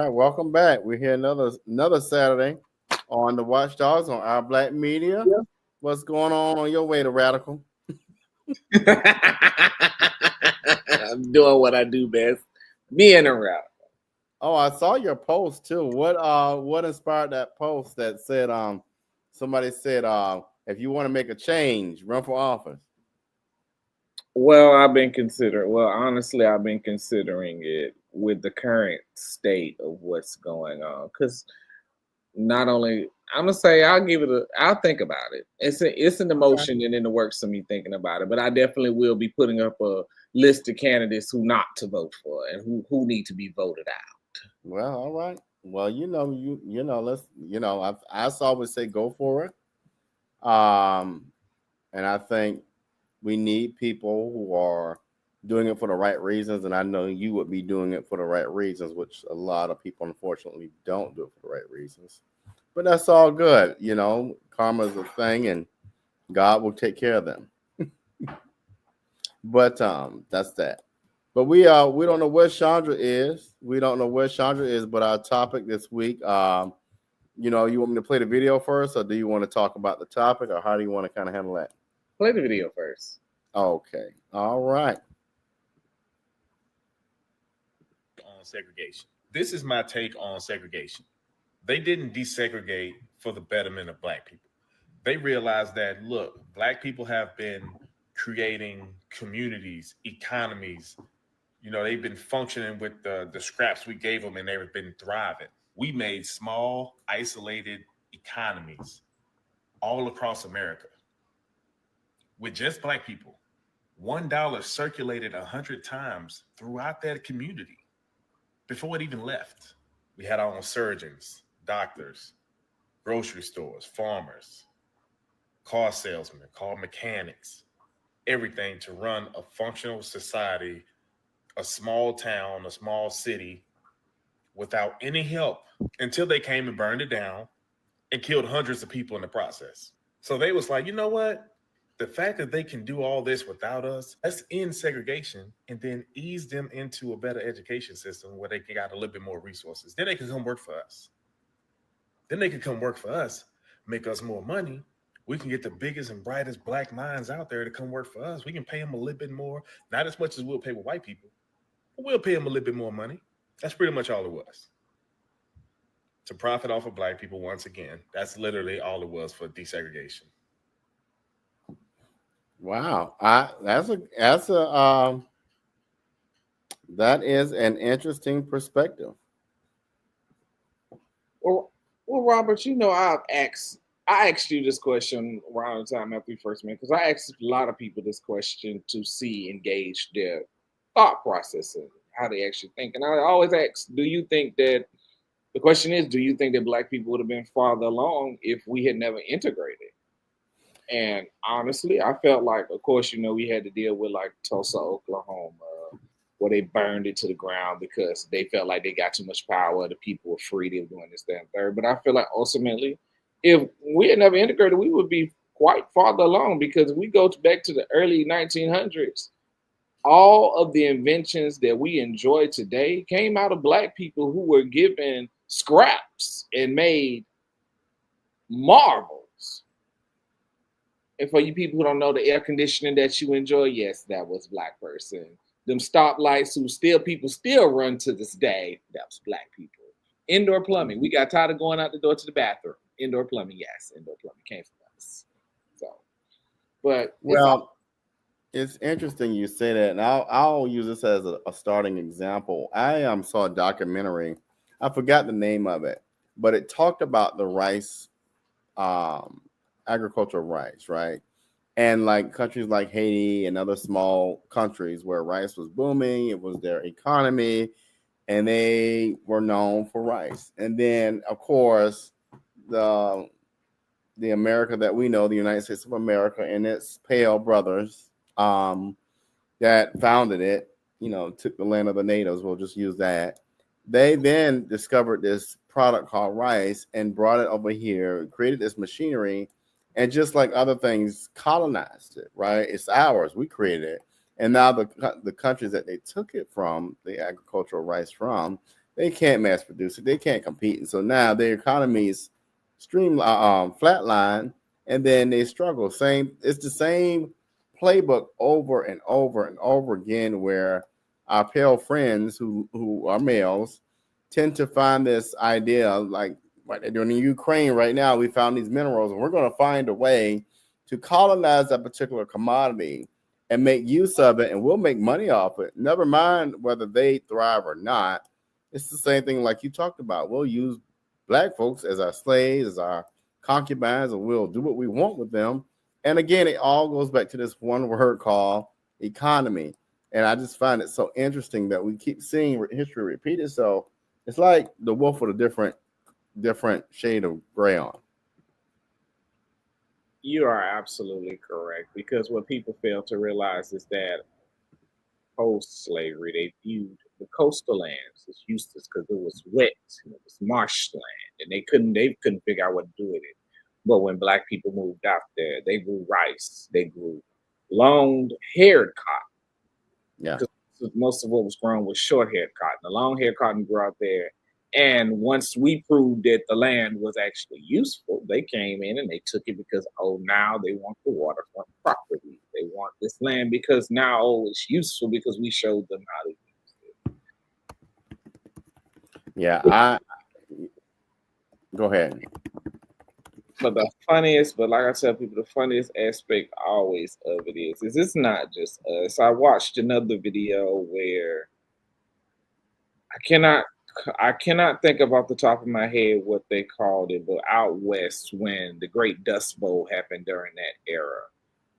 right, welcome back. We're here another Saturday on the Watchdogs on our Black Media. Yeah. What's going on your way to Radical? I'm doing what I do best, being around. Oh, I saw your post too. What inspired that post that said somebody said if you want to make a change, run for office. Well, honestly, I've been considering it with the current state of what's going on. Because not only I'm gonna say I'll think about it. It's an emotion and in the works of me thinking about it. But I definitely will be putting up a list of candidates who not to vote for and who need to be voted out. Well, all right. Well, let's I always say go for it. And I think we need people who are doing it for the right reasons, and I know you would be doing it for the right reasons, which a lot of people unfortunately don't do it for the right reasons. But that's all good, Karma is a thing, and God will take care of them. But that's that. But we don't know where Chandra is. We don't know where Chandra is. But our topic this week, you want me to play the video first, or do you want to talk about the topic, or how do you want to kind of handle that? Play the video first. Okay. All right. On segregation. This is my take on segregation. They didn't desegregate for the betterment of Black people. They realized that, look, Black people have been creating communities, economies. They've been functioning with the scraps we gave them, and they've been thriving. We made small, isolated economies all across America with just Black people. $1 circulated 100 times throughout that community before it even left. We had our own surgeons, doctors, grocery stores, farmers, car salesmen, car mechanics, everything to run a functional society, a small town, a small city, without any help until they came and burned it down and killed hundreds of people in the process. So they was like, you know what? The fact that they can do all this without us, let's end segregation and then ease them into a better education system where they got a little bit more resources. Then they can come work for us. Make us more money. We can get the biggest and brightest Black minds out there to come work for us. We can pay them a little bit more, not as much as we'll pay with white people, but we'll pay them a little bit more money. That's pretty much all it was. To profit off of Black people once again. That's literally all it was for desegregation. Wow, that is an interesting perspective. Well, Robert, I asked you this question around the time after we first met, because I asked a lot of people this question to engage their thought process and how they actually think. And I always ask, do you think that Black people would have been farther along if we had never integrated? And honestly, I felt like, of course, we had to deal with like Tulsa, Oklahoma, where they burned it to the ground because they felt like they got too much power. The people were free. They were doing this, that, and third. But I feel like ultimately, if we had never integrated, we would be quite farther along, because if we go back to the early 1900s, all of the inventions that we enjoy today came out of Black people who were given scraps and made marvels. And for you people who don't know, the air conditioning that you enjoy, yes, that was Black person. Them stoplights people still run to this day, that was Black people. Indoor plumbing, we got tired of going out the door to the bathroom. Indoor plumbing, yes, indoor plumbing came from us. So, but it's interesting you say that, and I'll use this as a starting example. I saw a documentary. I forgot the name of it, but it talked about the rice, agricultural rice, right? And like countries like Haiti and other small countries where rice was booming, it was their economy, and they were known for rice. And then, of course, the America that we know, the United States of America, and its pale brothers that founded it, took the land of the natives. We'll just use that. They then discovered this product called rice and brought it over here, created this machinery, and just like other things, colonized it, right? It's ours. We created it. And now the countries that they took it from, the agricultural rice from, They can't mass produce it. They can't compete. And so now their economies flatline, and then they struggle. It's the same playbook over and over and over again, where our pale friends who are males tend to find this idea, like what they're doing in Ukraine right now. We found these minerals, and we're going to find a way to colonize that particular commodity and make use of it, and we'll make money off it. Never mind whether they thrive or not. It's the same thing like you talked about. We'll use Black folks as our slaves, as our concubines, and we'll do what we want with them. And again, it all goes back to this one word called economy. And I just find it so interesting that we keep seeing history repeat itself. It's like the wolf with a different shade of gray on. You are absolutely correct, because what people fail to realize is that post-slavery, they viewed the coastal lands as useless because it was wet and it was marshland, and they couldn't figure out what to do with it. But when Black people moved out there, they grew rice, they grew long-haired cotton. Yeah, because most of what was grown was short-haired cotton. The long-haired cotton grew out there. And once we proved that the land was actually useful, they came in and they took it because, now they want the waterfront property. They want this land because now, it's useful because we showed them how to use it. Yeah, go ahead. But like I tell people, the funniest aspect always of it is it's not just us. I watched another video where I cannot think of off the top of my head what they called it, but out west, when the Great Dust Bowl happened during that era,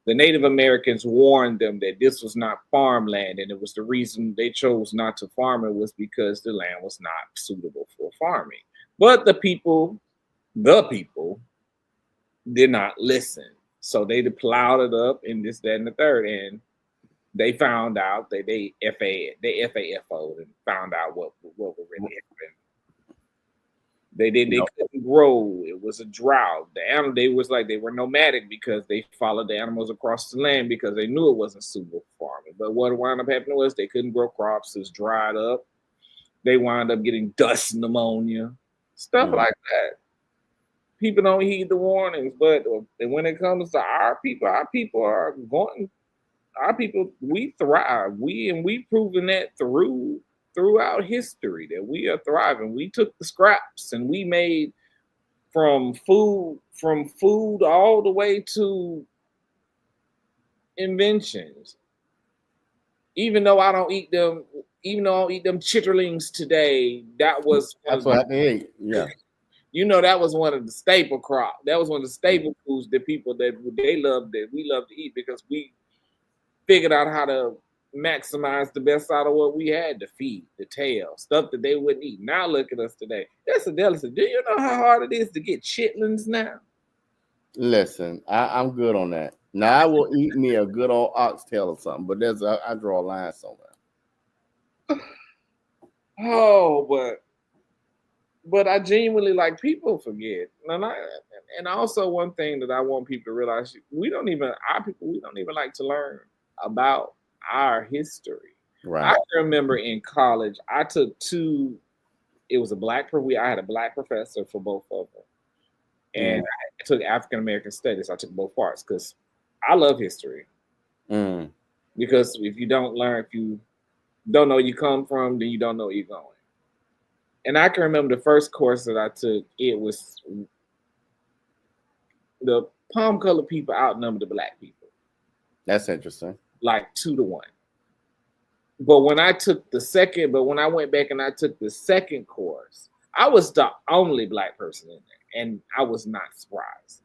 the Native Americans warned them that this was not farmland, and it was the reason they chose not to farm it was because the land was not suitable for farming. But the people did not listen. So they plowed it up and this, that, and the third. And they found out that they FAFO'd and found out what really happened. They couldn't grow. It was a drought. They were nomadic because they followed the animals across the land because they knew it wasn't suitable for farming. But what wound up happening was they couldn't grow crops. It was dried up. They wound up getting dust pneumonia, stuff like that. People don't heed the warnings, but when it comes to our people are going. Our people, we thrive. We've proven that throughout history that we are thriving. We took the scraps and we made from food all the way to inventions. Even though I don't eat them chitterlings today, that's what I ate. Yeah. That was one of the staple crops. That was one of the staple foods that we love to eat because we figured out how to maximize the best out of what we had, the feet, the tail, stuff that they wouldn't eat. Now look at us today. That's a delicacy. Do you know how hard it is to get chitlins now? Listen, I'm good on that. Now I will eat me a good old oxtail or something, but I draw a line somewhere. Oh, but I genuinely people forget. And also one thing that I want people to realize, we don't even like to learn about our history. Right. I remember in college, I took two. It was I had a Black professor for both of them, and I took African American studies. I took both parts because I love history. Because if you don't know where you come from, then you don't know where you're going. And I can remember the first course that I took. It was the palm-colored people outnumber the Black people. That's interesting. Like 2-1. But when I went back and I took the second course, I was the only Black person in there, and I was not surprised.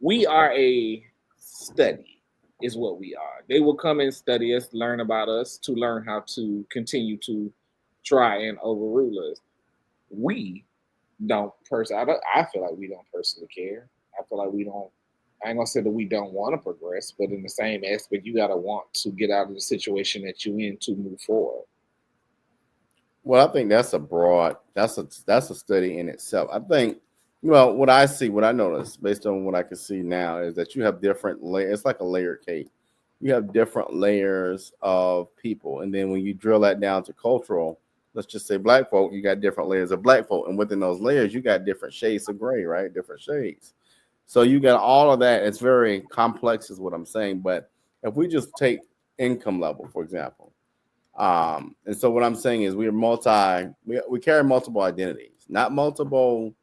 We are a study, is what we are. They will come and study us, learn about us, to learn how to continue to try and overrule us. We don't I feel like we don't personally care. I feel like we don't. I ain't gonna say that we don't want to progress, but in the same aspect, you gotta want to get out of the situation that you're in to move forward. Well, I think that's a study in itself. I think, what I notice based on what I can see now is that you have different layers. It's like a layered cake. you have different layers of people. And then when you drill that down to cultural, let's just say black folk, you got different layers of black folk. And within those layers, you got different shades of gray, right? Different shades. So you got all of that. It's very complex, is what I'm saying. But if we just take income level, for example, and so what I'm saying is we carry multiple identities, not multiple,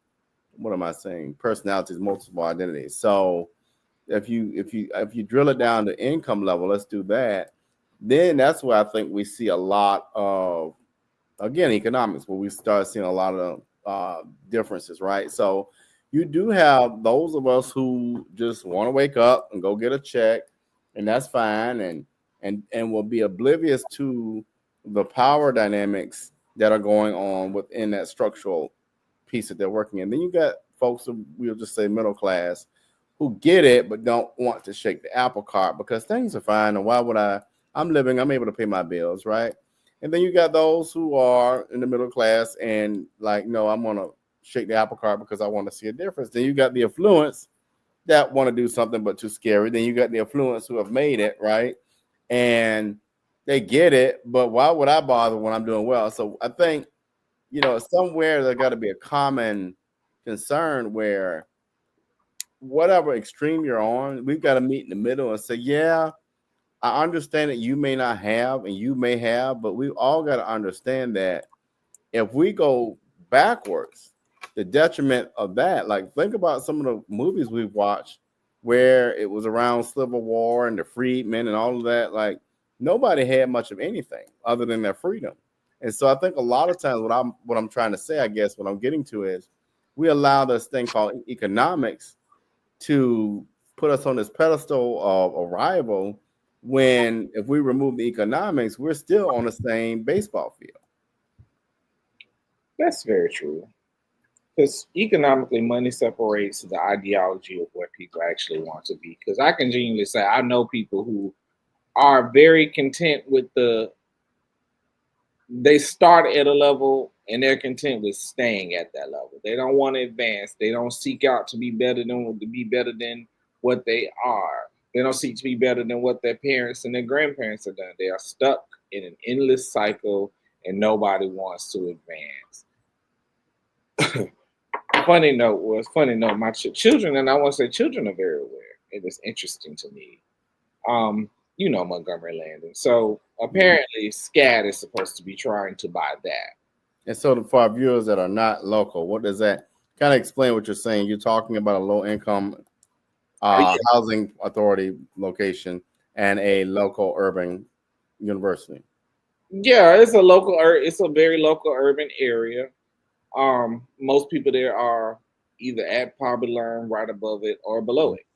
what am I saying? Personalities, multiple identities. So if you drill it down to income level, let's do that. Then that's where I think we see a lot of, again, economics, where we start seeing a lot of differences, right? So you do have those of us who just want to wake up and go get a check, and that's fine, and will be oblivious to the power dynamics that are going on within that structural piece that they're working in. Then you got folks who, we'll just say middle class, who get it but don't want to shake the apple cart because things are fine, and why would I'm able to pay my bills, right? And then you got those who are in the middle class and like, no, I'm gonna shake the apple cart because I want to see a difference. Then you got the affluents that want to do something but too scary. Then you got the affluents who have made it, right? And they get it, but why would I bother when I'm doing well? So I think, somewhere there got to be a common concern where whatever extreme you're on, we've got to meet in the middle and say, yeah, I understand that you may not have and you may have, but we've all got to understand that if we go backwards, the detriment of that, like think about some of the movies we've watched where it was around Civil War and the freedmen and all of that, like nobody had much of anything other than their freedom. And so I think a lot of times what I'm trying to say, I guess what I'm getting to is we allow this thing called economics to put us on this pedestal of arrival when if we remove the economics, we're still on the same baseball field. That's very true. Because economically, money separates the ideology of what people actually want to be. Because I can genuinely say I know people who are very content with they start at a level and they're content with staying at that level. They don't want to advance. They don't seek out to be better than what they are. They don't seek to be better than what their parents and their grandparents have done. They are stuck in an endless cycle and nobody wants to advance. Funny note, my children, and I want to say children are very aware. It is interesting to me. Montgomery Landing. So apparently SCAD is supposed to be trying to buy that. And so for our viewers that are not local, what does that kind of explain what you're saying? You're talking about a low income housing authority location and a local urban university. Yeah, it's a very local urban area. Most people there are either at poverty line, right above it, or below it.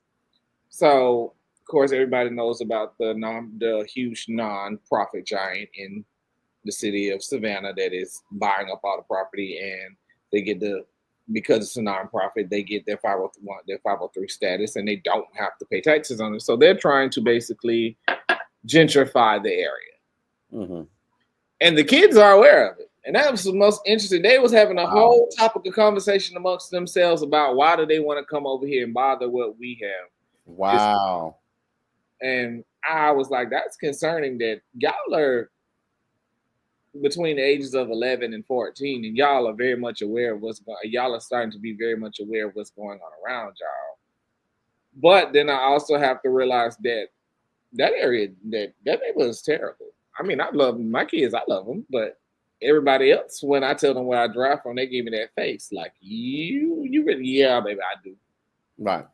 So of course, everybody knows about the huge non-profit giant in the city of Savannah that is buying up all the property, and they get because it's a non-profit, they get their 501, their 503 status, and they don't have to pay taxes on it. So they're trying to basically gentrify the area, and the kids are aware of it. And that was the most interesting. They was having a whole topic of conversation amongst themselves about why do they want to come over here and bother what we have. Wow. And I was like, that's concerning that y'all are between the ages of 11 and 14, and y'all are very much aware of y'all are starting to be very much aware of what's going on around y'all. But then I also have to realize that area, that neighborhood is terrible. I mean, I love my kids, I love them, but everybody else, when I tell them where I drive from, they give me that face like, you really, yeah, baby, I do. Right.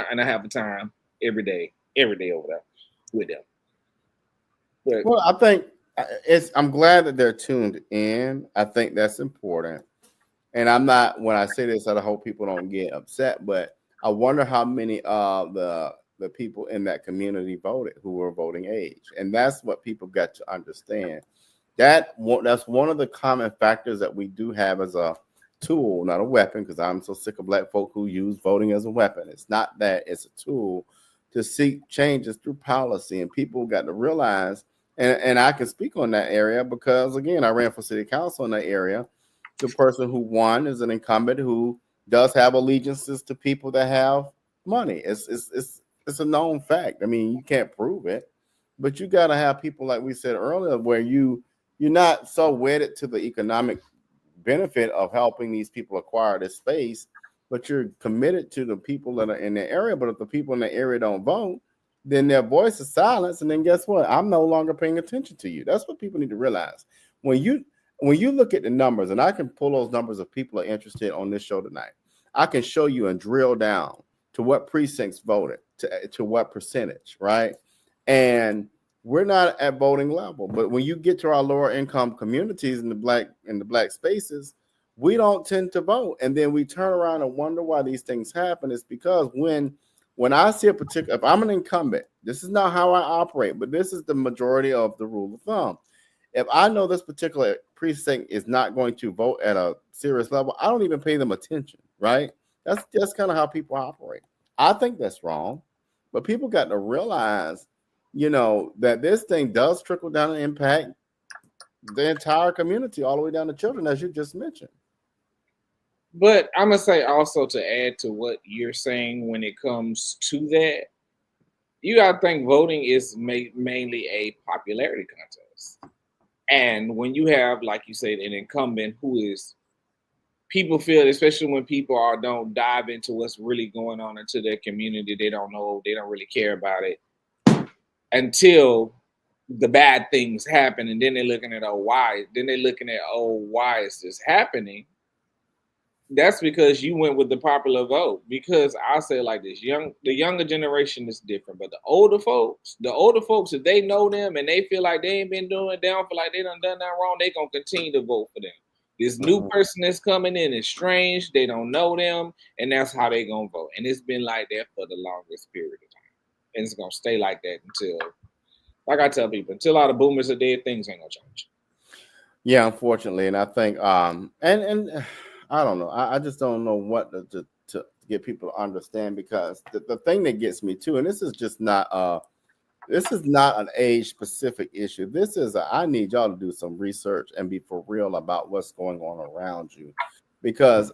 And I have a time every day over there with them. But, well, I think I'm glad that they're tuned in. I think that's important. And I'm not, when I say this, I hope people don't get upset, but I wonder how many of the people in that community voted who were voting age. And that's what people got to understand. That's one of the common factors that we do have as a tool, not a weapon, because I'm so sick of black folk who use voting as a weapon. It's not that, it's a tool to seek changes through policy, and people got to realize, and I can speak on that area because, again, I ran for city council in that area. The person who won is an incumbent who does have allegiances to people that have money. It's It's a known fact. I mean, you can't prove it, but you got to have people like we said earlier, where you're not so wedded to the economic benefit of helping these people acquire this space, but you're committed to the people that are in the area. But if the people in the area don't vote, then their voice is silenced, and then guess what? I'm no longer paying attention to you. That's what people need to realize. When you when you look at the numbers, and I can pull those numbers if people are interested on this show tonight, I can show you and drill down to what precincts voted, to what percentage, right? And we're not at voting level, but when you get to our lower income communities in the black spaces, we don't tend to vote, and then we turn around and wonder why these things happen. It's because when I see a particular, if I'm an incumbent, this is not how I operate, but this is the majority of the rule of thumb. If I know this particular precinct is not going to vote at a serious level, I don't even pay them attention, right? That's just kind of how people operate. I think that's wrong, but people got to realize, that this thing does trickle down and impact the entire community, all the way down to children, as you just mentioned. But I'm gonna say also, to add to what you're saying when it comes to that, you gotta think voting is mainly a popularity contest. And when you have, like you said, an incumbent who is, people feel, especially when people don't dive into what's really going on into their community, they don't know, they don't really care about it until the bad things happen, and then they're looking at, why is this happening? That's because you went with the popular vote. Because I'll say it like this: the younger generation is different, but the older folks, if they know them and they feel like they ain't been doing, they don't feel like they done nothing wrong, they gonna continue to vote for them. This new person that's coming in is strange, they don't know them, and that's how they gonna vote. And it's been like that for the longest period of time, and it's gonna stay like that until, like I tell people, until all the boomers are dead, things ain't gonna change. Yeah, unfortunately, and I think and I don't know. I just don't know what to get people to understand, because the thing that gets me too, and this is just not an age specific issue. This is I need y'all to do some research and be for real about what's going on around you, because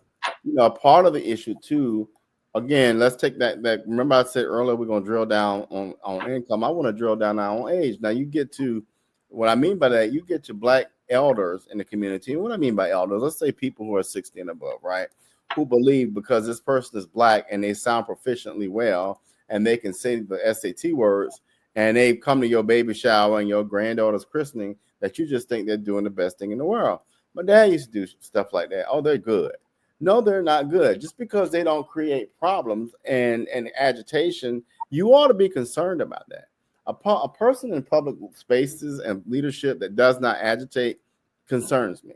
part of the issue too. Again, let's take that. Remember, I said earlier we're gonna drill down on income. I want to drill down now on age. Now you get to what I mean by that. You get to black elders in the community. And what I mean by elders, let's say people who are 60 and above, right? Who believe because this person is black and they sound proficiently well and they can say the SAT words, and they come to your baby shower and your granddaughter's christening, that you just think they're doing the best thing in the world. My dad used to do stuff like that. Oh, they're good. No, they're not good. Just because they don't create problems and agitation, you ought to be concerned about that. A person in public spaces and leadership that does not agitate concerns me,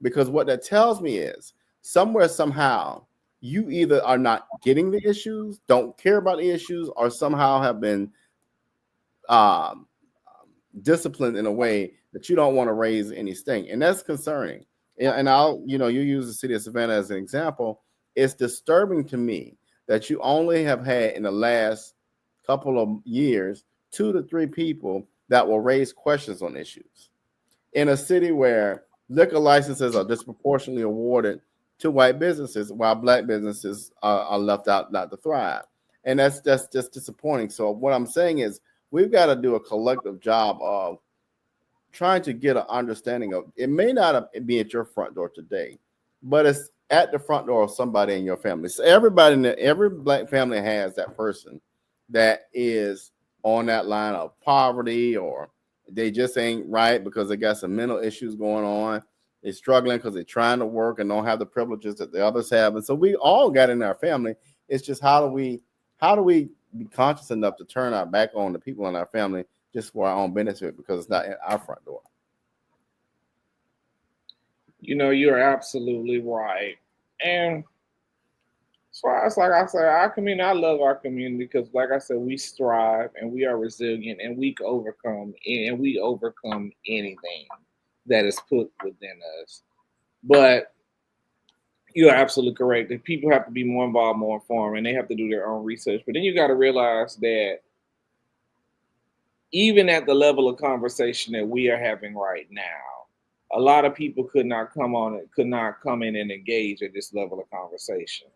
because what that tells me is somewhere, somehow, you either are not getting the issues, don't care about the issues, or somehow have been disciplined in a way that you don't want to raise any stink, and that's concerning. And you use the city of Savannah as an example. It's disturbing to me that you only have had in the last couple of years 2 to 3 people that will raise questions on issues in a city where liquor licenses are disproportionately awarded to white businesses, while black businesses are left out not to thrive. And that's just disappointing. So what I'm saying is we've got to do a collective job of trying to get an understanding of, it may not be at your front door today, but it's at the front door of somebody in your family. So every black family has that person that is on that line of poverty, or they just ain't right because they got some mental issues going on. They're struggling because they're trying to work and don't have the privileges that the others have. And so we all got in our family. It's just how do we be conscious enough to turn our back on the people in our family just for our own benefit, because it's not at our front door. You're absolutely right. And as far as, like I said, our community, I love our community because, like I said, we strive and we are resilient, and we overcome anything that is put within us. But you're absolutely correct that people have to be more involved, more informed, and they have to do their own research. But then you got to realize that even at the level of conversation that we are having right now, a lot of people could not come in and engage at this level of conversation.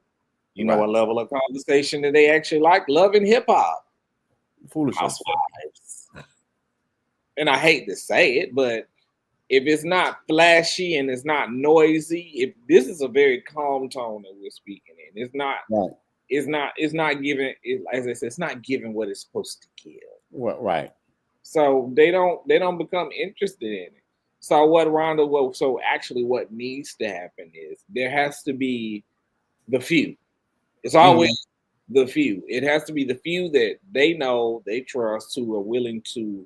You know, a level of conversation that they actually like, love and hip hop. Foolishness. housewives. And I hate to say it, but if it's not flashy and it's not noisy, if this is a very calm tone that we're speaking in, it's not, Right. it's not giving, as I said, it's not giving what it's supposed to give. Well, right. So they don't become interested in it. So what Rhonda, so actually what needs to happen is there has to be the few. It's always the few. It has to be the few that they know, they trust, who are willing to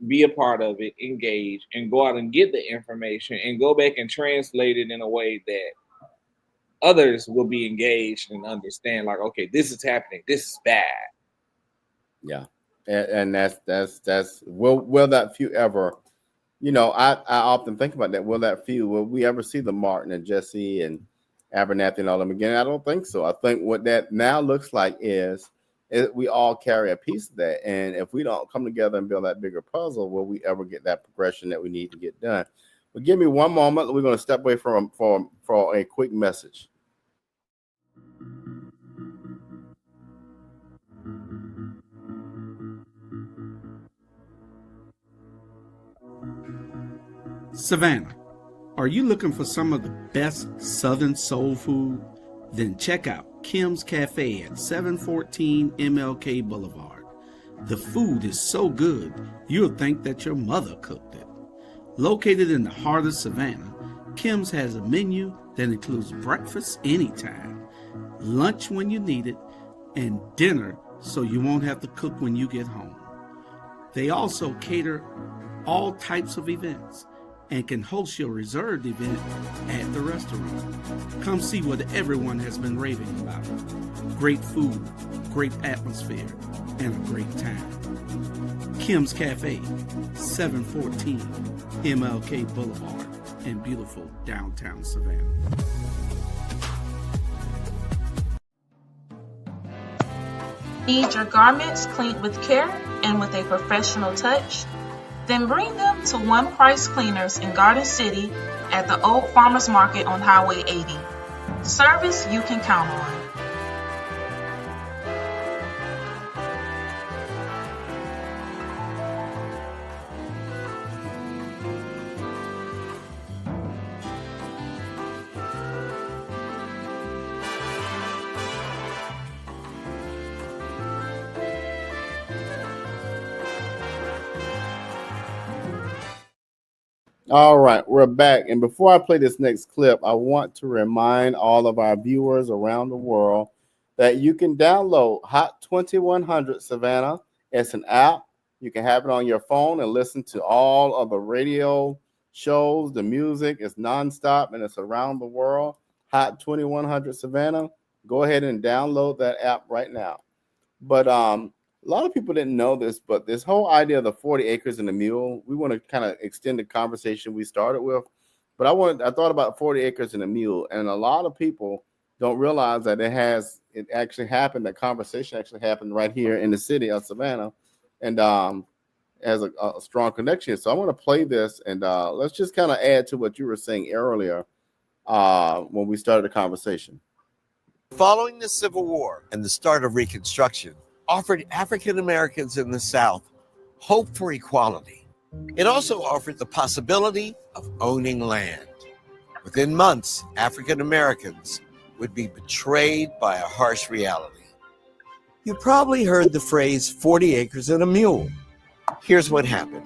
be a part of it, engage, and go out and get the information and go back and translate it in a way that others will be engaged and understand, like, okay, this is happening, this is bad. Yeah. And that's will that few ever, I often think about that. Will we ever see the Martin and Jesse and Abernathy and all them again? I don't think so. I think what that now looks like is we all carry a piece of that. And if we don't come together and build that bigger puzzle, will we ever get that progression that we need to get done? But give me one moment. We're going to step away for a quick message. Savannah, are you looking for some of the best Southern soul food? Then check out Kim's Cafe at 714 MLK Boulevard. The food is so good, you'll think that your mother cooked it. Located in the heart of Savannah, Kim's has a menu that includes breakfast anytime, lunch when you need it, and dinner so you won't have to cook when you get home. They also cater all types of events and can host your reserved event at the restaurant. Come see what everyone has been raving about. Great food, great atmosphere, and a great time. Kim's Cafe, 714 MLK Boulevard in beautiful downtown Savannah. Need your garments cleaned with care and with a professional touch? Then bring them to One Price Cleaners in Garden City at the Old Farmers Market on Highway 80. Service you can count on. All right, we're back. And before I play this next clip, I want to remind all of our viewers around the world that you can download Hot 2100 Savannah. It's an app. You can have it on your phone and listen to all of the radio shows, the music. It's nonstop and it's around the world. Hot 2100 Savannah. Go ahead and download that app right now. But a lot of people didn't know this, but this whole idea of the 40 acres and a mule, we want to kind of extend the conversation we started with. But I thought about 40 acres and a mule, and a lot of people don't realize that it actually happened. That conversation actually happened right here in the city of Savannah, and has a strong connection. So I want to play this, and let's just kind of add to what you were saying earlier when we started the conversation. Following the Civil War and the start of Reconstruction, offered African Americans in the South hope for equality. It also offered the possibility of owning land. Within months, African Americans would be betrayed by a harsh reality. You probably heard the phrase 40 acres and a mule. Here's what happened.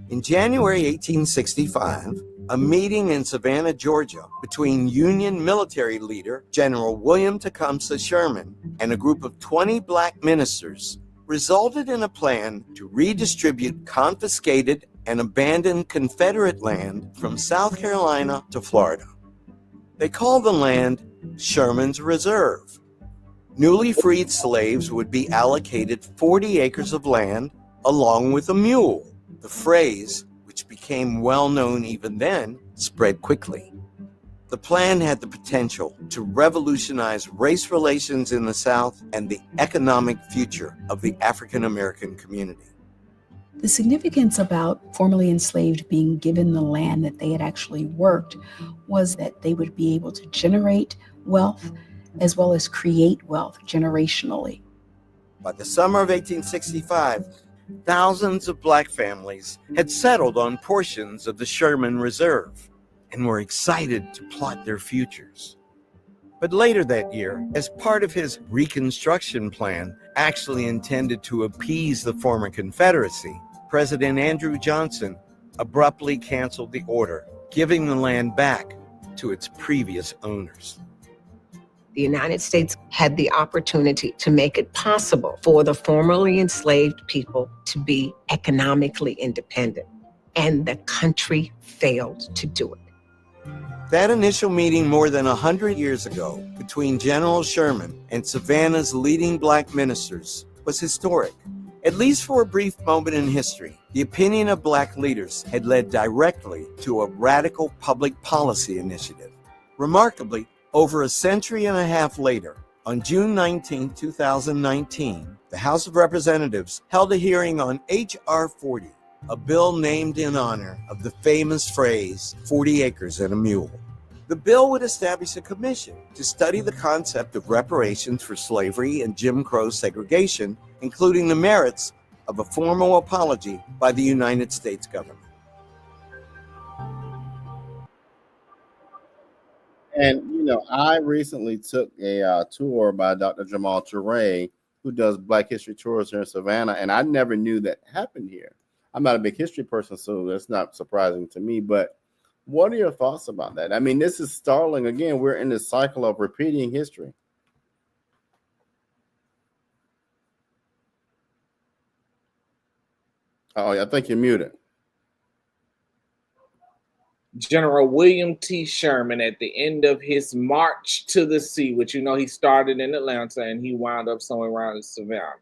In January 1865, a meeting in Savannah, Georgia, between Union military leader General William Tecumseh Sherman and a group of 20 black ministers resulted in a plan to redistribute confiscated and abandoned Confederate land from South Carolina to Florida. They called the land Sherman's Reserve. Newly freed slaves would be allocated 40 acres of land along with a mule. The phrase, which became well known even then, spread quickly. The plan had the potential to revolutionize race relations in the South and the economic future of the African American community. The significance about formerly enslaved being given the land that they had actually worked was that they would be able to generate wealth as well as create wealth generationally. By the summer of 1865, thousands of black families had settled on portions of the Sherman Reserve and were excited to plot their futures. But later that year, as part of his Reconstruction plan, actually intended to appease the former Confederacy, President Andrew Johnson abruptly canceled the order, giving the land back to its previous owners. The United States had the opportunity to make it possible for the formerly enslaved people to be economically independent, and the country failed to do it. That initial meeting more than 100 years ago between General Sherman and Savannah's leading black ministers was historic. At least for a brief moment in history, the opinion of black leaders had led directly to a radical public policy initiative. Remarkably, over a century and a half later, on June 19, 2019, the House of Representatives held a hearing on H.R. 40, a bill named in honor of the famous phrase, 40 acres and a mule. The bill would establish a commission to study the concept of reparations for slavery and Jim Crow segregation, including the merits of a formal apology by the United States government. And, I recently took a tour by Dr. Jamal Toure, who does Black History tours here in Savannah, and I never knew that happened here. I'm not a big history person, so that's not surprising to me, but what are your thoughts about that? I mean, this is startling. Again, we're in this cycle of repeating history. Oh, I think you're muted. General William T. Sherman, at the end of his march to the sea, which he started in Atlanta and he wound up somewhere around in Savannah.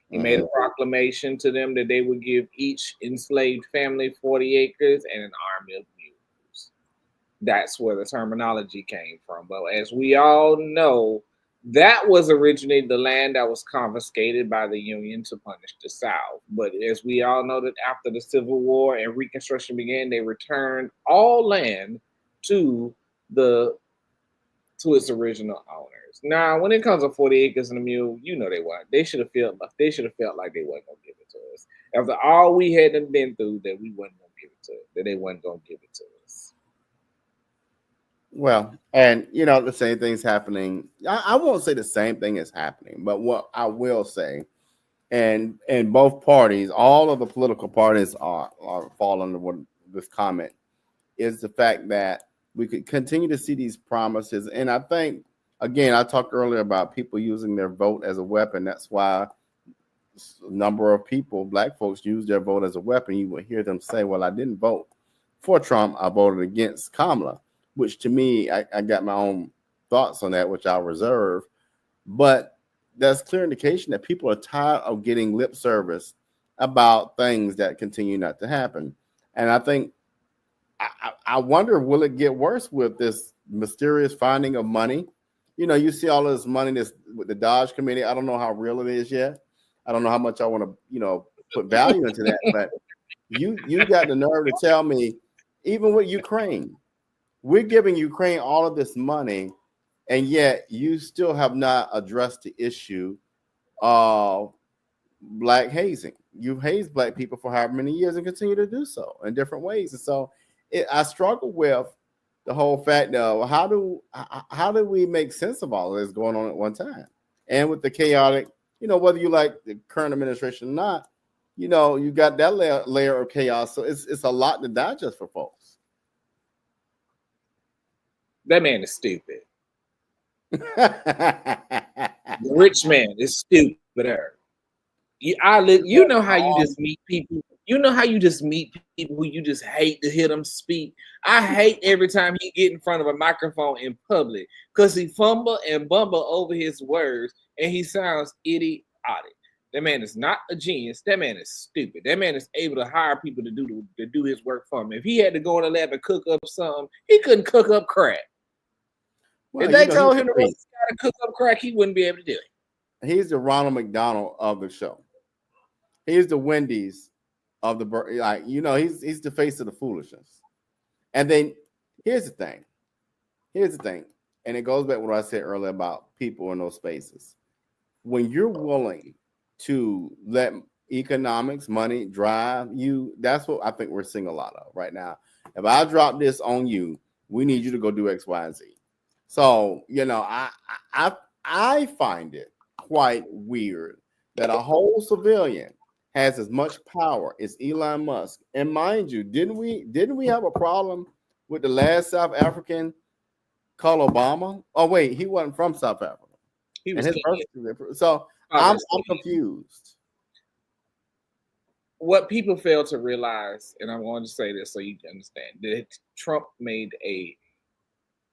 He made a proclamation to them that they would give each enslaved family 40 acres and an army of mules. That's where the terminology came from. But as we all know, that was originally the land that was confiscated by the Union to punish the South. But as we all know, that after the Civil War and Reconstruction began, they returned all land to its original owners. Now, when it comes to 40 acres and a mule, they weren't. They should have felt like they wasn't gonna give it to us. After all we hadn't been through, that we wasn't gonna give it to, that they wasn't gonna give it to us. Well, and the same thing's happening. I won't say the same thing is happening, but what I will say, and both parties, all of the political parties are fall under this comment, is the fact that we could continue to see these promises. And I think, again, I talked earlier about people using their vote as a weapon. That's why a number of people, black folks, use their vote as a weapon. You will hear them say, well, I didn't vote for Trump. I voted against Kamala, which to me, I got my own thoughts on that, which I'll reserve. But that's clear indication that people are tired of getting lip service about things that continue not to happen. And I think, I wonder, will it get worse with this mysterious finding of money? You see all of this money with the Dawgz committee. I don't know how real it is yet. I don't know how much I want to, put value into that. But you got the nerve to tell me, even with Ukraine, we're giving Ukraine all of this money, and yet you still have not addressed the issue of black hazing. You've hazed black people for however many years and continue to do so in different ways. And so I struggle with the whole fact of how do we make sense of all of this going on at one time? And with the chaotic, whether you like the current administration or not, you got that layer of chaos. So it's a lot to digest for folks. That man is stupid. The rich man is stupider. You know how you just meet people. You know how you just meet people who you just hate to hear them speak. I hate every time he get in front of a microphone in public because he fumble and bumble over his words and he sounds idiotic. That man is not a genius. That man is stupid. That man is able to hire people to do his work for him. If he had to go in the lab and cook up something, he couldn't cook up crack. Well, if they told him to cook up crack, he wouldn't be able to do it. He's the Ronald McDonald of the show. He's the Wendy's of the, he's the face of the foolishness. And then here's the thing, and it goes back to what I said earlier about people in those spaces. When you're willing to let economics, money drive you. That's what I think we're seeing a lot of right now. If I drop this on you, we need you to go do X, Y, and Z. So, you know, I find it quite weird that a whole civilian has as much power as Elon Musk. And mind you, didn't we have a problem with the last South African called Obama? Oh wait, he wasn't from South Africa. He was so I'm confused. What people fail to realize, and I'm going to say this so you can understand, that Trump made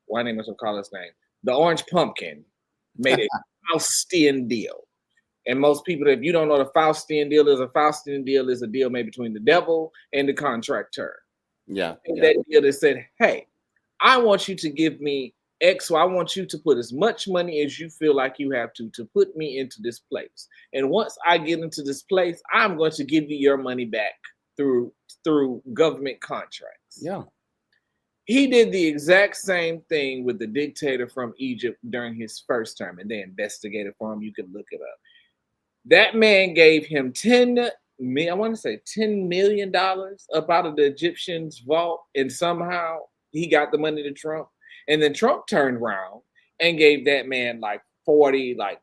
why name is call his name? The Orange Pumpkin made a Faustian deal. And most people, if you don't know what a Faustian deal is a deal made between the devil and the contractor. Yeah. That deal that said, hey, I want you to give me X, so I want you to put as much money as you feel like you have to put me into this place. And once I get into this place, I'm going to give you your money back through government contracts. Yeah. He did the exact same thing with the dictator from Egypt during his first term, and they investigated for him. You can look it up. That man gave him $10 million up out of the Egyptians' vault, and somehow he got the money to Trump. And then Trump turned around and gave that man like 40, like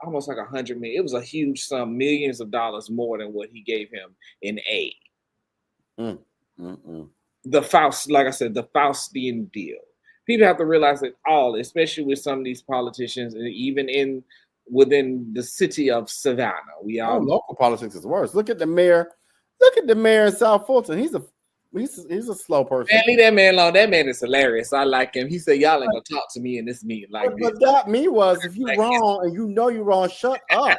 almost like 100 million. It was a huge sum, millions of dollars more than what he gave him in aid. The Faust, like I said, the Faustian deal. People have to realize that especially with some of these politicians, and even within the city of Savannah, local politics is worse. Look at the mayor. Look at the mayor in South Fulton. He's a slow person. Man, leave that man alone. That man is hilarious. I like him. He said, y'all ain't gonna talk to me in this meeting like this. But that me was, if you're wrong and you know you're wrong, shut up.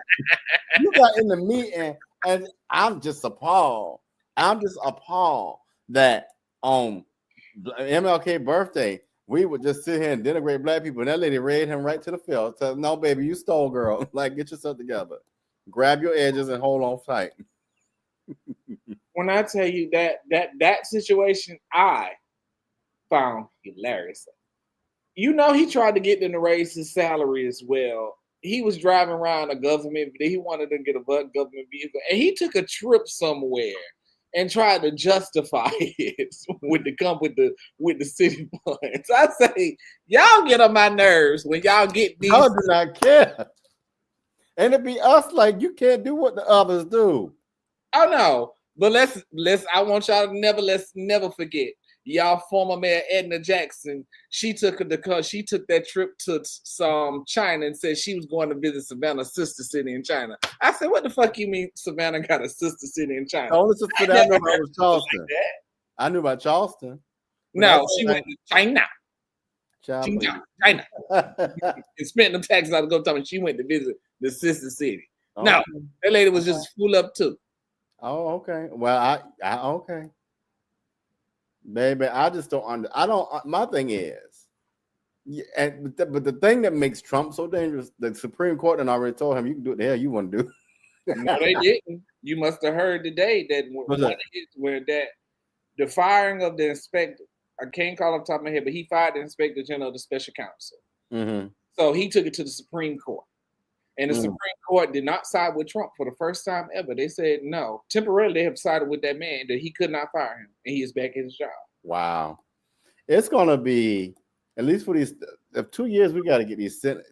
You got in the meeting, and I'm just appalled. That on MLK birthday, we would just sit here and denigrate black people. And that lady raided him right to the field. Said, no, baby, you stole, girl. Like, get yourself together. Grab your edges and hold on tight. When I tell you that situation, I found hilarious. You know, he tried to get them to raise his salary as well. He was driving around a government. He wanted to get a government vehicle, and he took a trip somewhere and tried to justify it with the city funds. I say, y'all get on my nerves when y'all get these. I do not care, and it be us like you can't do what the others do. Oh no, but let's. I want y'all to let's never forget. Y'all former mayor Edna Jackson, she took that trip to China and said she was going to visit Savannah's sister city in China. I said, what the fuck you mean Savannah got a sister city in China? The only sister that I know about was Charleston. Like I knew about Charleston. No, she went to China. China. And spent them taxes out to go tell me she went to visit the sister city. Oh, no, that lady was just full up too. Oh, okay. Well, I okay. Baby, I just don't my thing is, but the thing that makes Trump so dangerous, the Supreme Court and already told him you can do what the hell you want to do. No, they didn't. You must have heard today that where the firing of the inspector, I can't call off the top of my head, but he fired the inspector general of the special counsel. Mm-hmm. So he took it to the Supreme Court. And the Supreme Court did not side with Trump for the first time ever. They said no. Temporarily, they have sided with that man that he could not fire him, and he is back in his job. Wow. It's going to be, at least for these 2 years, we got to get these Senate.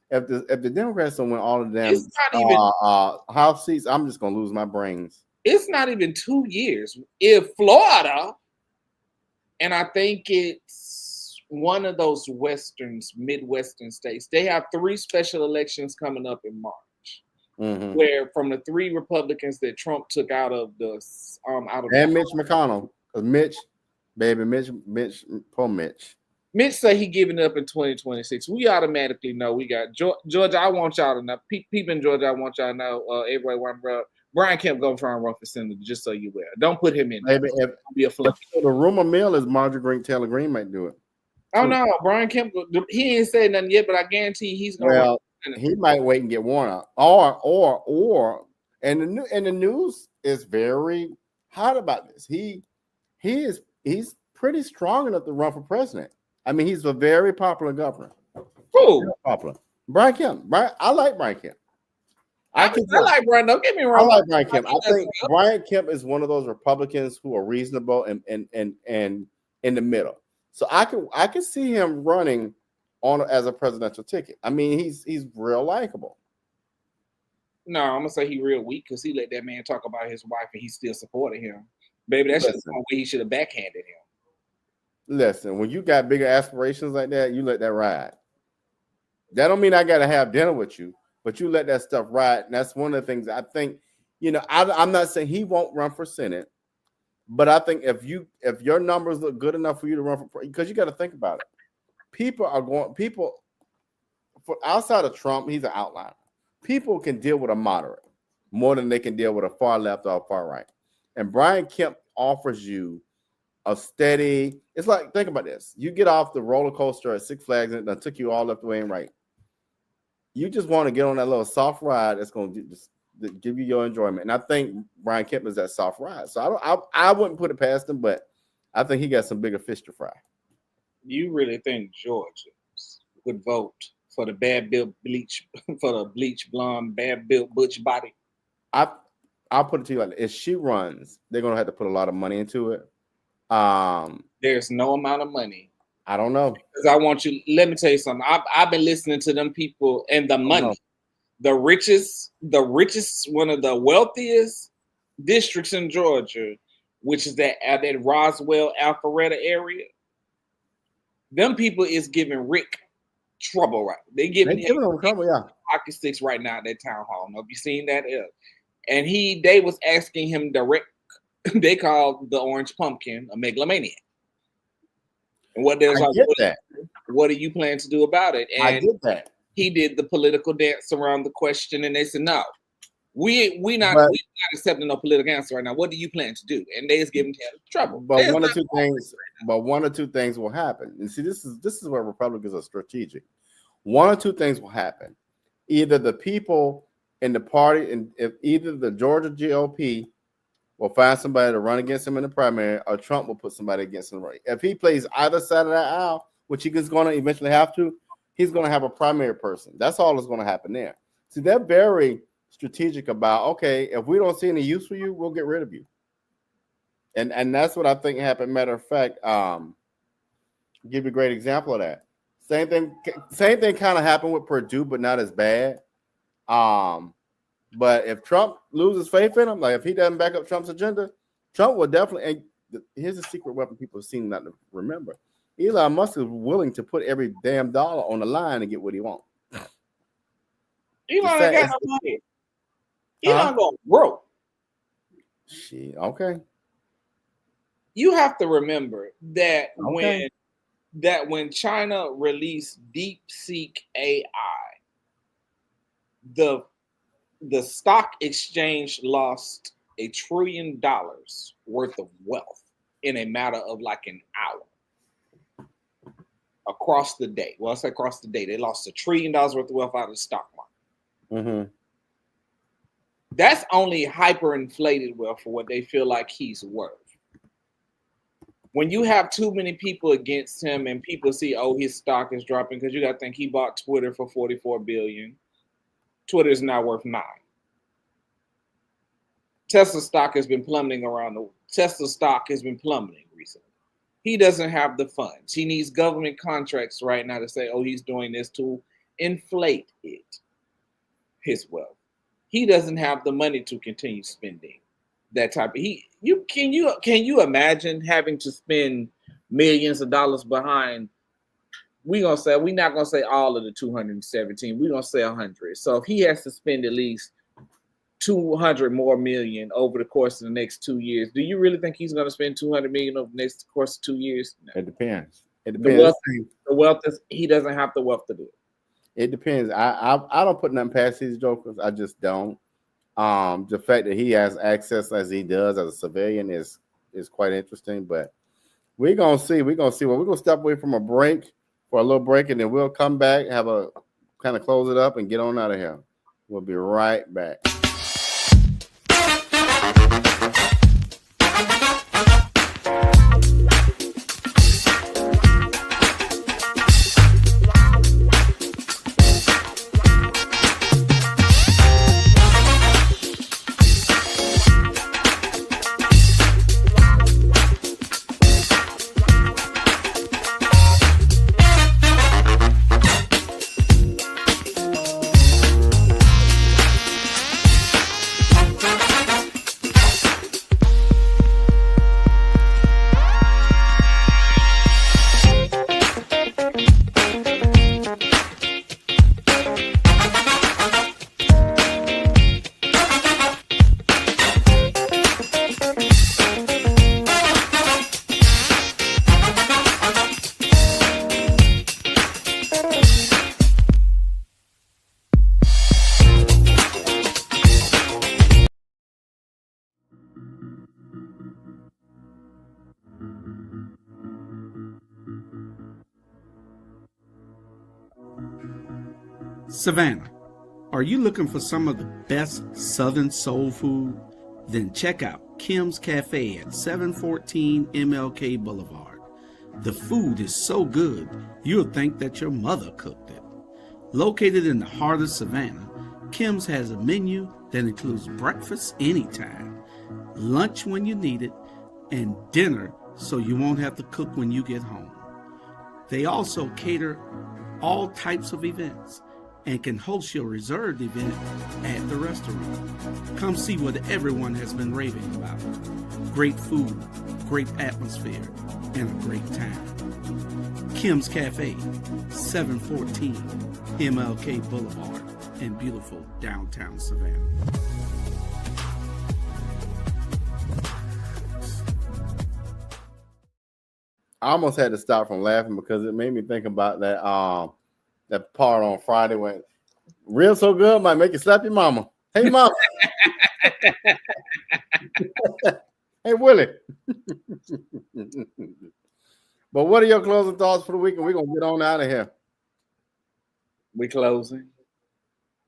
If the Democrats don't win all of them House seats, I'm just going to lose my brains. It's not even 2 years. If Florida, and I think it's one of those Midwestern states, they have 3 special elections coming up in March, where from the 3 Republicans that Trump took out of Mitch McConnell, Mitch said he giving it up in 2026. We automatically know we got Georgia. I want y'all to know, people in Georgia. I want y'all to know, everybody want Brian Kemp gonna try and run for senator, just so you will. Don't put him in. Maybe the rumor mill is Marjorie Taylor Greene might do it. Oh no, Brian Kemp. He ain't said nothing yet, but I guarantee he's gonna. Well, he might wait and get Warner, or and the news is very hot about this. He's pretty strong enough to run for president. I mean, he's a very popular governor. Who? Popular. Brian Kemp. I like Brian Kemp. I like Brian. Don't get me wrong. I like Brian Kemp. I think Brian Kemp is one of those Republicans who are reasonable and in the middle. So I can see him running on as a presidential ticket. I mean, he's real likable. No, I'm gonna say he real weak because he let that man talk about his wife and he still supported him. Baby, that's just the way he should have backhanded him. Listen, when you got bigger aspirations like that, you let that ride. That don't mean I got to have dinner with you, but you let that stuff ride. And that's one of the things I think, I'm not saying he won't run for Senate, but I think if your numbers look good enough for you to run for, because you got to think about it. People for outside of Trump, he's an outlier. People can deal with a moderate more than they can deal with a far left or a far right. And Brian Kemp offers you a steady, it's like, think about this. You get off the roller coaster at Six Flags and it took you all left, way and right. You just want to get on that little soft ride that's going to just give you your enjoyment. And I think Brian Kemp is that soft ride. So I wouldn't put it past him, but I think he got some bigger fish to fry. You really think Georgia would vote for the bleach blonde, bad built butch body? I'll put it to you like this. If she runs, they're gonna have to put a lot of money into it. There's no amount of money. I don't know. Because let me tell you something. I've been listening to them people and the money. The richest, one of the wealthiest districts in Georgia, which is that Roswell, Alpharetta area. Them people is giving Rick trouble, right? They're giving him trouble, yeah. Hockey sticks right now at that town hall. Have you seen that? And they was asking him direct. They called the orange pumpkin a megalomaniac. And what there's like, what do you plan to do about it? And I did that. He did the political dance around the question, and they said, "No, we not accepting no political answer right now. What do you plan to do?" And they is giving him trouble. But one or two things will happen. And see, this is where Republicans are strategic. One or two things will happen. Either the people in the party, and if either the Georgia GOP will find somebody to run against him in the primary, or Trump will put somebody against him. If he plays either side of that aisle, which he is going to eventually have to, he's going to have a primary person. That's all that's going to happen there. See, they're very strategic about, okay, if we don't see any use for you, we'll get rid of you. And that's what I think happened. Matter of fact, I'll give you a great example of that. Same thing kind of happened with Purdue, but not as bad. But if Trump loses faith in him, like if he doesn't back up Trump's agenda, Trump will definitely. And here's a secret weapon people seem not to remember: Elon Musk is willing to put every damn dollar on the line to get what he wants. Elon ain't got no money. Elon going broke. Shit. Okay. You have to remember that when China released DeepSeek AI, the stock exchange lost $1 trillion worth of wealth in a matter of like an hour across the day. Well, I say across the day, they lost $1 trillion worth of wealth out of the stock market. Mm-hmm. That's only hyperinflated wealth for what they feel like he's worth. When you have too many people against him and people see, oh, his stock is dropping, because you got to think he bought Twitter for $44 billion. Twitter is now worth $9 billion. Tesla stock has been plummeting recently. He doesn't have the funds. He needs government contracts right now to say, oh, he's doing this to inflate his wealth. He doesn't have the money to continue spending that type of. Can you imagine having to spend millions of dollars behind? We're not gonna say all of the 217. We're gonna say 100. So if he has to spend at least 200 more million over the course of the next 2 years, do you really think he's gonna spend 200 million over the next course of 2 years? No. It depends. The wealth is he doesn't have the wealth to do it. It depends. I don't put nothing past these jokers. I just don't. The fact that he has access as he does as a civilian is quite interesting. But we're gonna see. We're gonna step away from a break for a little break, and then we'll come back, have a kind of close it up, and get on out of here. We'll be right back. Savannah, are you looking for some of the best Southern soul food? Then check out Kim's Cafe at 714 MLK Boulevard. The food is so good, you'll think that your mother cooked it. Located in the heart of Savannah, Kim's has a menu that includes breakfast anytime, lunch when you need it, and dinner so you won't have to cook when you get home. They also cater all types of events and can host your reserved event at the restaurant. Come see what everyone has been raving about. Great food, great atmosphere, and a great time. Kim's Cafe, 714 MLK Boulevard in beautiful downtown Savannah. I almost had to stop from laughing because it made me think about that part on Friday when real so good might make you slap your mama. Hey, mama. Hey, Willie. But what are your closing thoughts for the week? And we're going to get on out of here. We closing.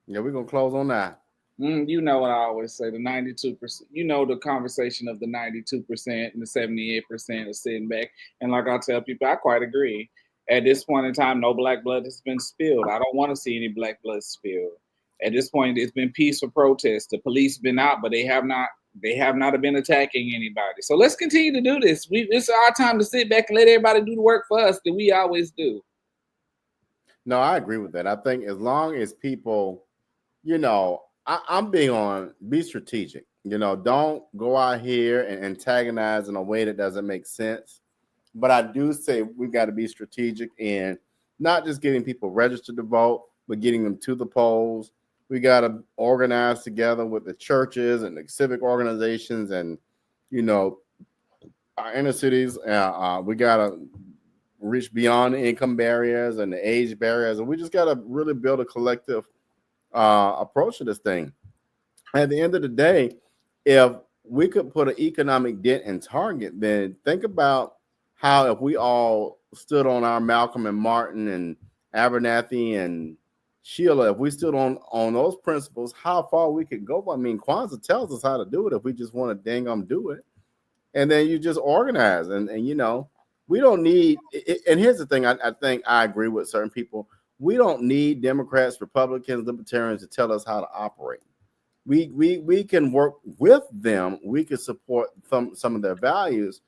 Yeah, we're going to close on that. You know what I always say, the 92%, you know, the conversation of the 92% and the 78% is sitting back. And like I tell people, I quite agree. At this point in time, no black blood has been spilled. I don't want to see any black blood spilled. At this point, it's been peaceful protest. The police been out, but they have not been attacking anybody. So let's continue to do this. It's our time to sit back and let everybody do the work for us that we always do. No, I agree with that. I think as long as people, you know, I'm big on be strategic. You know, don't go out here and antagonize in a way that doesn't make sense. But I do say we got to be strategic in not just getting people registered to vote, but getting them to the polls. We got to organize together with the churches and the civic organizations and, you know, our inner cities. We got to reach beyond the income barriers and the age barriers. And we just got to really build a collective approach to this thing. At the end of the day, if we could put an economic dent in Target, then think about how if we all stood on our Malcolm and Martin and Abernathy and Sheila, if we stood on those principles, how far we could go. I mean, Kwanzaa tells us how to do it if we just want to do it. And then you just organize. And you know, we don't need it. And here's the thing, I think I agree with certain people. We don't need Democrats, Republicans, Libertarians to tell us how to operate. We can work with them. We can support some of their values.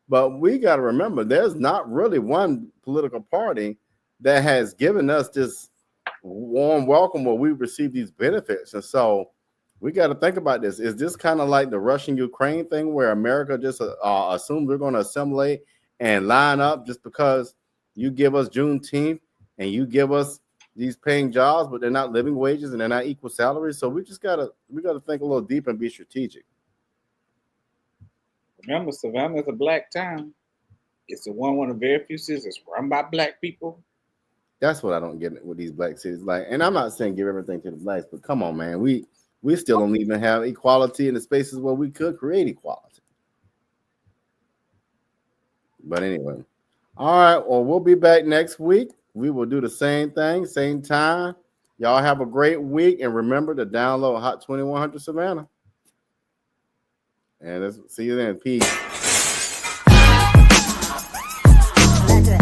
But we got to remember, there's not really one political party that has given us this warm welcome where we receive these benefits. And so we got to think about this. Is this kind of like the Russian-Ukraine thing where America just assumes we're going to assimilate and line up just because you give us Juneteenth and you give us these paying jobs, but they're not living wages and they're not equal salaries? So we got to think a little deep and be strategic. Remember, Savannah is a black town. It's the one of the very few cities that's run by black people. That's what I don't get with these black cities. Like, and I'm not saying give everything to the blacks, but come on, man. We still don't even have equality in the spaces where we could create equality. But anyway. All right. Well, we'll be back next week. We will do the same thing, same time. Y'all have a great week. And remember to download Hot 2100 Savannah. And let's see you then. Peace. Like that.